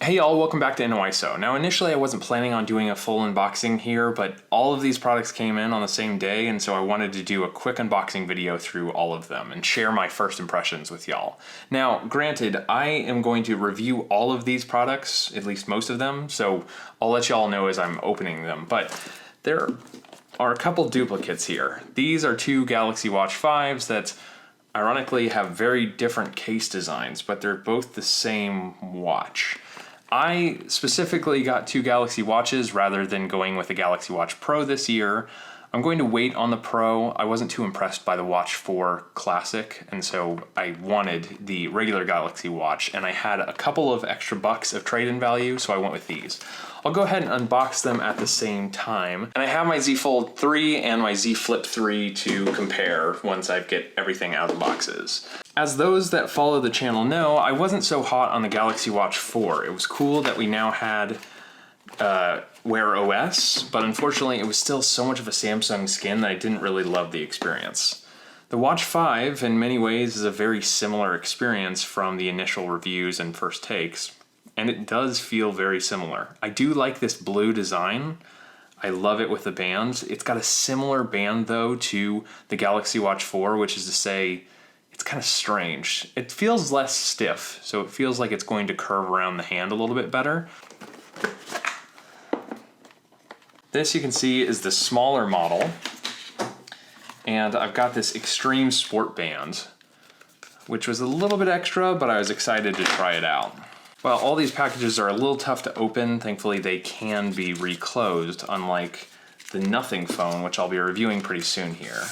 Hey y'all, welcome back to InnoIso. Now initially I wasn't planning on doing a full unboxing here, but all of these products came in on the same day, and so I wanted to do a quick unboxing video through all of them and share my first impressions with y'all. Now, granted, I am going to review all of these products, at least most of them, so I'll let y'all know as I'm opening them, but there are a couple duplicates here. These are two Galaxy Watch 5s that ironically have very different case designs, but they're both the same watch. I specifically got two Galaxy Watches rather than going with a Galaxy Watch Pro this year. I'm going to wait on the Pro. I wasn't too impressed by the Watch 4 Classic, and so I wanted the regular Galaxy Watch, and I had a couple of extra bucks of trade-in value, so I went with these. I'll go ahead and unbox them at the same time. And I have my Z Fold 3 and my Z Flip 3 to compare once I get everything out of the boxes. As those that follow the channel know, I wasn't so hot on the Galaxy Watch 4. It was cool that we now had Wear OS, but unfortunately it was still so much of a Samsung skin that I didn't really love the experience. The Watch 5 in many ways is a very similar experience from the initial reviews and first takes, and it does feel very similar. I do like this blue design. I love it with the bands. It's got a similar band though to the Galaxy Watch 4, which is to say, it's kind of strange. It feels less stiff, so it feels like it's going to curve around the hand a little bit better. This you can see is the smaller model, and I've got this Extreme Sport Band, which was a little bit extra, but I was excited to try it out. While all these packages are a little tough to open, thankfully they can be reclosed, unlike the Nothing phone, which I'll be reviewing pretty soon here.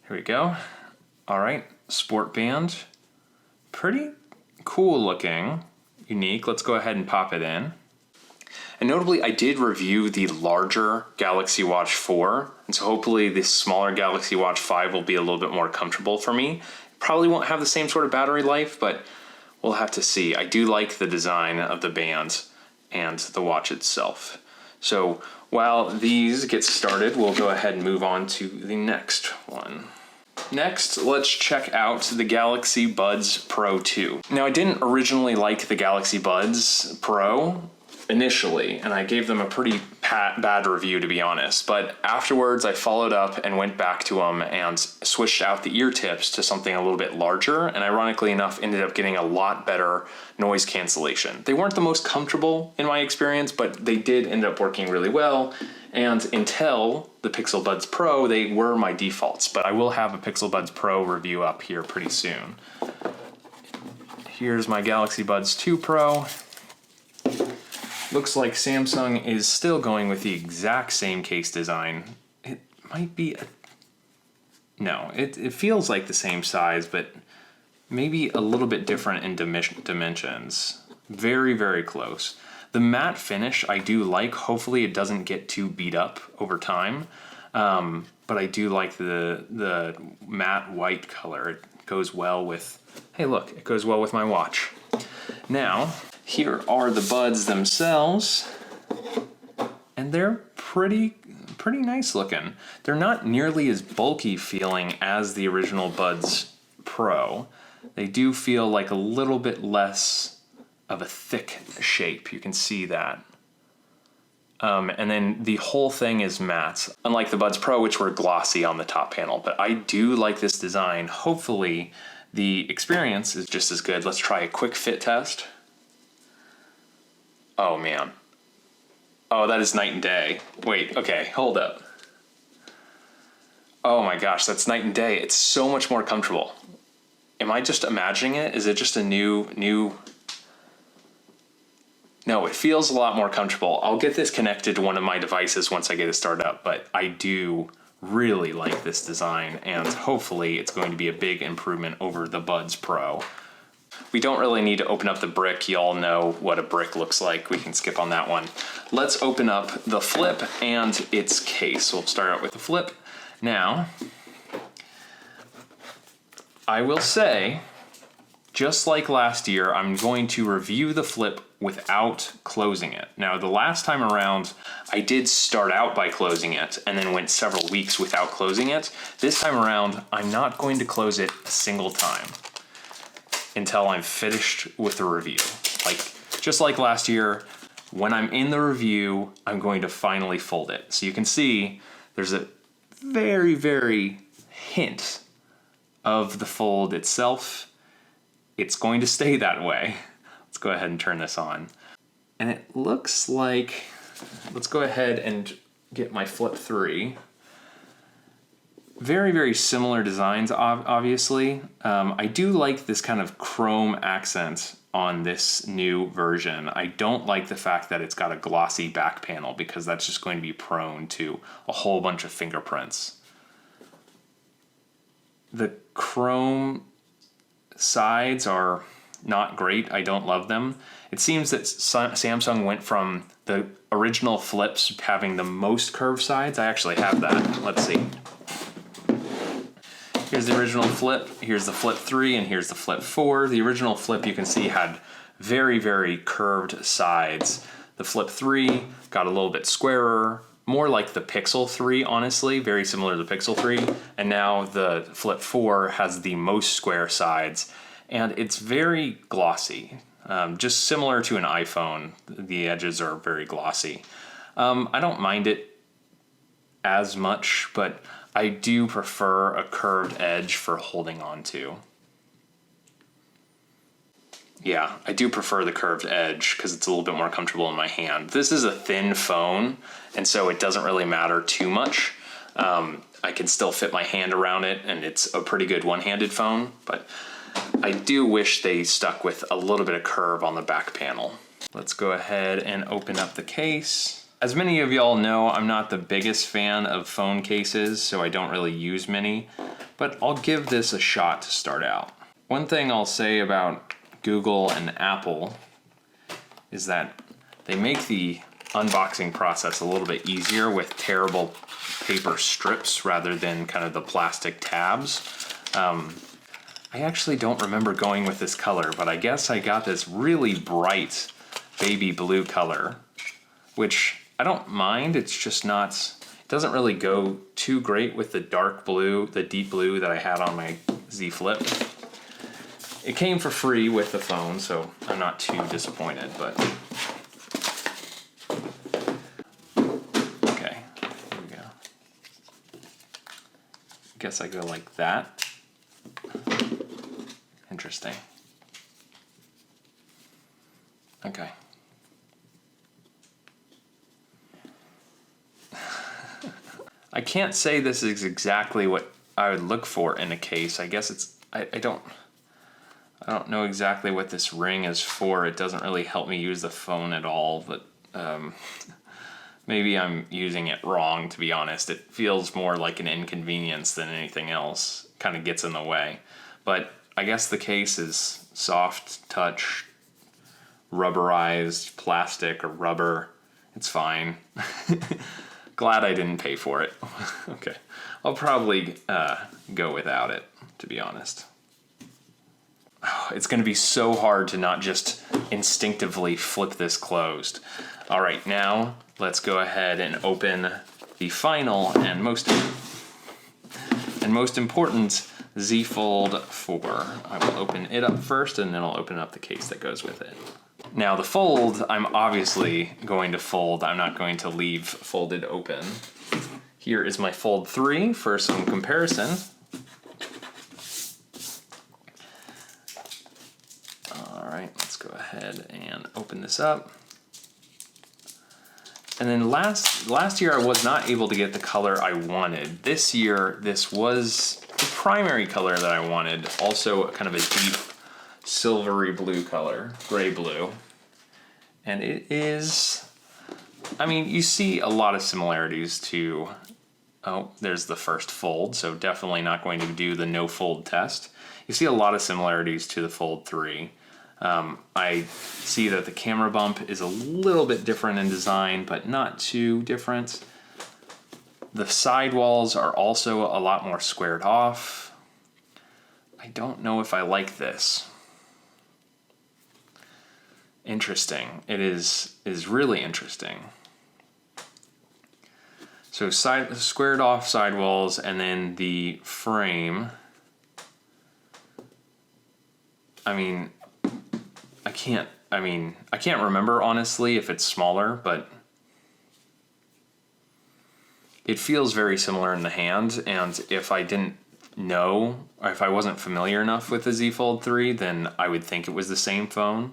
Here we go. All right, Sport Band. Pretty cool looking, unique. Let's go ahead and pop it in. And notably, I did review the larger Galaxy Watch 4, and so hopefully this smaller Galaxy Watch 5 will be a little bit more comfortable for me. Probably won't have the same sort of battery life, but we'll have to see. I do like the design of the band and the watch itself. So while these get started, we'll go ahead and move on to the next one. Next, let's check out the Galaxy Buds Pro 2. Now, I didn't originally like the Galaxy Buds Pro initially, and I gave them a pretty bad review, to be honest, but afterwards I followed up and went back to them and switched out the ear tips to something a little bit larger, and ironically enough ended up getting a lot better noise cancellation. They weren't the most comfortable in my experience, but they did end up working really well, and until the Pixel Buds Pro, they were my defaults, but I will have a Pixel Buds Pro review up here pretty soon. Here's my Galaxy Buds 2 Pro. Looks like Samsung is still going with the exact same case design. It might be no, it feels like the same size, but maybe a little bit different in dimensions. Very, very close. The matte finish I do like. Hopefully it doesn't get too beat up over time, but I do like the matte white color. It goes well with, hey look, it goes well with my watch. Now, here are the buds themselves, and they're pretty nice looking. They're not nearly as bulky feeling as the original Buds Pro. They do feel like a little bit less of a thick shape. You can see that. And then the whole thing is matte, unlike the Buds Pro, which were glossy on the top panel. But I do like this design. Hopefully the experience is just as good. Let's try a quick fit test. Oh man. Oh, that is night and day. Wait, okay, hold up. Oh my gosh, that's night and day. It's so much more comfortable. Am I just imagining it? Is it just a new? No, it feels a lot more comfortable. I'll get this connected to one of my devices once I get it started up, but I do really like this design, and hopefully it's going to be a big improvement over the Buds Pro. We don't really need to open up the brick. You all know what a brick looks like. We can skip on that one. Let's open up the Flip and its case. We'll start out with the Flip. Now, I will say, just like last year, I'm going to review the Flip without closing it. Now, the last time around, I did start out by closing it and then went several weeks without closing it. This time around, I'm not going to close it a single time until I'm finished with the review. just like last year, when I'm in the review, I'm going to finally fold it. So you can see there's a very, very hint of the fold itself. It's going to stay that way. Let's go ahead and turn this on. And it looks like, let's go ahead and get my Flip 3. Very, very similar designs, obviously. I do like this kind of chrome accent on this new version. I don't like the fact that it's got a glossy back panel because that's just going to be prone to a whole bunch of fingerprints. The chrome sides are not great. I don't love them. It seems that Samsung went from the original Flips having the most curved sides. I actually have that. Let's see. Here's the original Flip, here's the Flip 3, and here's the Flip 4. The original Flip, you can see, had very, very curved sides. The Flip 3 got a little bit squarer, more like the Pixel 3, honestly, very similar to the Pixel 3. And now the Flip 4 has the most square sides, and it's very glossy. Just similar to an iPhone, the edges are very glossy. I don't mind it as much, but I do prefer a curved edge for holding on to. Yeah, I do prefer the curved edge because it's a little bit more comfortable in my hand. This is a thin phone, and so it doesn't really matter too much. I can still fit my hand around it, and it's a pretty good one-handed phone, but I do wish they stuck with a little bit of curve on the back panel. Let's go ahead and open up the case. As many of y'all know, I'm not the biggest fan of phone cases, so I don't really use many, but I'll give this a shot to start out. One thing I'll say about Google and Apple is that they make the unboxing process a little bit easier with tearable paper strips rather than kind of the plastic tabs. I actually don't remember going with this color, but I guess I got this really bright baby blue color, which I don't mind. It's just not, it doesn't really go too great with the dark blue, the deep blue that I had on my Z Flip. It came for free with the phone, so I'm not too disappointed, but. Okay, here we go. Guess I go like that. Interesting. Okay. I can't say this is exactly what I would look for in a case. I guess it's, I don't know exactly what this ring is for. It doesn't really help me use the phone at all, but maybe I'm using it wrong, to be honest. It feels more like an inconvenience than anything else. Kind of gets in the way. But I guess the case is soft touch, rubberized plastic or rubber. It's fine. Glad I didn't pay for it. Okay, I'll probably go without it, to be honest. Oh, it's gonna be so hard to not just instinctively flip this closed. All right, now let's go ahead and open the final and most important Z Fold 4. I will open it up first, and then I'll open up the case that goes with it. Now the fold, I'm obviously going to fold. I'm not going to leave folded open. Here is my Fold 3 for some comparison. All right, let's go ahead and open this up. And then last year I was not able to get the color I wanted. This year, this was the primary color that I wanted. Also kind of a deep silvery blue color, gray blue. And it is, I mean, you see a lot of similarities to, oh, there's the first fold, so definitely not going to do the no fold test. You see a lot of similarities to the Fold 3. I see that the camera bump is a little bit different in design, but not too different. The sidewalls are also a lot more squared off. I don't know if I like this. Interesting. It is really interesting. So squared off sidewalls, and then the frame. I mean, I can't I mean, I can't remember honestly if it's smaller, but it feels very similar in the hand. And if I didn't know, or if I wasn't familiar enough with the Z Fold 3, then I would think it was the same phone.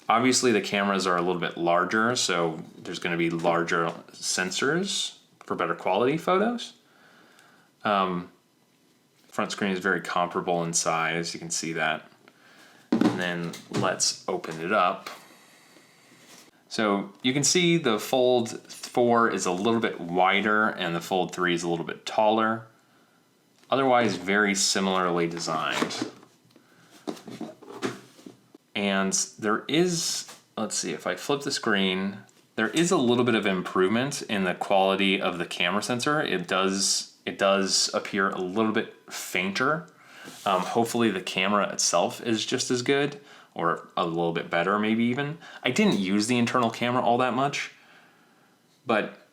Obviously the cameras are a little bit larger, so there's going to be larger sensors for better quality photos. Front screen is very comparable in size, you can see that. And then let's open it up. So you can see the Fold 4 is a little bit wider and the Fold 3 is a little bit taller. Otherwise very similarly designed. And there is, let's see, if I flip the screen, there is a little bit of improvement in the quality of the camera sensor. It does appear a little bit fainter. Hopefully the camera itself is just as good, or a little bit better maybe even. I didn't use the internal camera all that much, but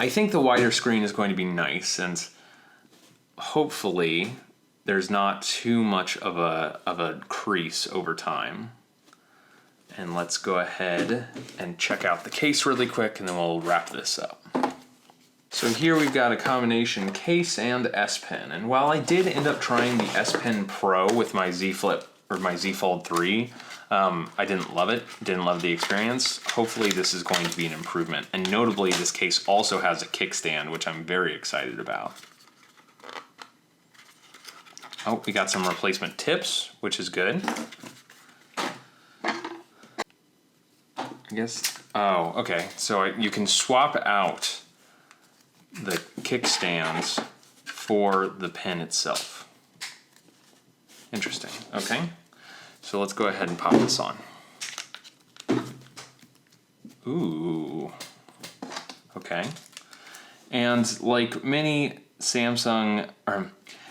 I think the wider screen is going to be nice, and hopefully there's not too much of a crease over time. And let's go ahead and check out the case really quick, and then we'll wrap this up. So here we've got a combination case and S Pen. And while I did end up trying the S Pen Pro with my Z Flip or my Z Fold 3, I didn't love it, didn't love the experience. Hopefully this is going to be an improvement. And notably, this case also has a kickstand, which I'm very excited about. Oh, we got some replacement tips, which is good. I guess, oh, okay. So you can swap out the kickstands for the pen itself. Interesting, okay. So let's go ahead and pop this on. Ooh, okay. And like many Samsung,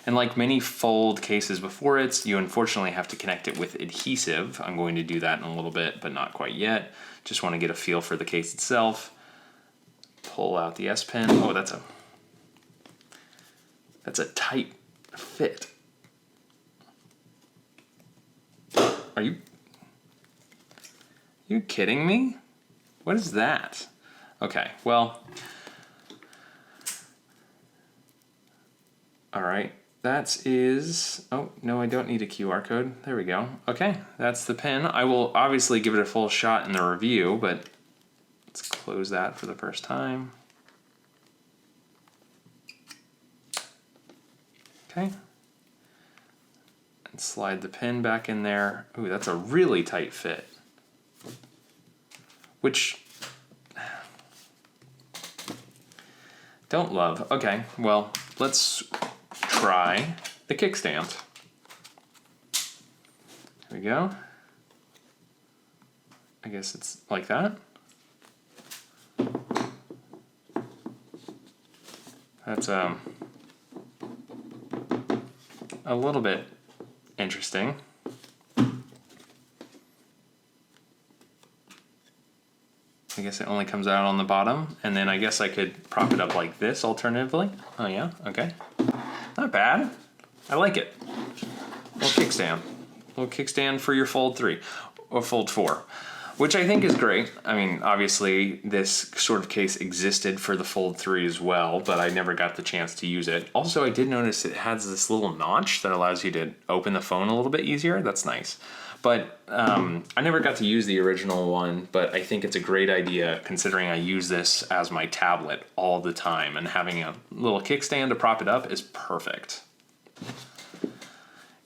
and like many Fold cases before it, you unfortunately have to connect it with adhesive. I'm going to do that in a little bit, but not quite yet. Just want to get a feel for the case itself. Pull out the S Pen. Oh, that's a tight fit. Are you kidding me? What is that? Okay, well, all right. That is, oh, no, I don't need a QR code. There we go. Okay, that's the pen. I will obviously give it a full shot in the review, but let's close that for the first time. Okay. And slide the pen back in there. Ooh, that's a really tight fit. Which, don't love. Okay, well, let's try the kickstand. There we go. I guess it's like that. That's a little bit interesting. I guess it only comes out on the bottom, and then I guess I could prop it up like this alternatively. Oh yeah, okay. Not bad. I like it. Little kickstand for your Fold 3 or Fold 4, which I think is great. I mean, obviously this sort of case existed for the Fold 3 as well, but I never got the chance to use it. Also, I did notice it has this little notch that allows you to open the phone a little bit easier. That's nice. But I never got to use the original one, but I think it's a great idea considering I use this as my tablet all the time, and having a little kickstand to prop it up is perfect.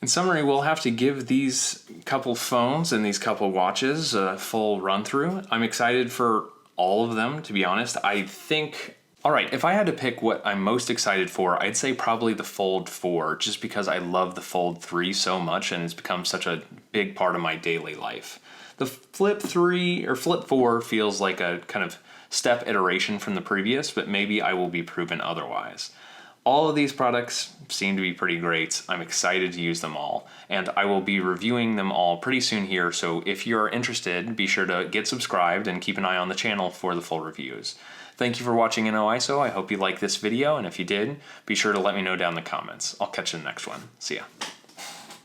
In summary, we'll have to give these couple phones and these couple watches a full run through. I'm excited for all of them, to be honest. I think, all right, if I had to pick what I'm most excited for, I'd say probably the Fold 4, just because I love the Fold 3 so much and it's become such a big part of my daily life. The Flip 3 or Flip 4 feels like a kind of step iteration from the previous, but maybe I will be proven otherwise. All of these products seem to be pretty great. I'm excited to use them all, and I will be reviewing them all pretty soon here, so if you're interested, be sure to get subscribed and keep an eye on the channel for the full reviews. Thank you for watching InnoIso. I hope you liked this video, and if you did, be sure to let me know down in the comments. I'll catch you in the next one. See ya.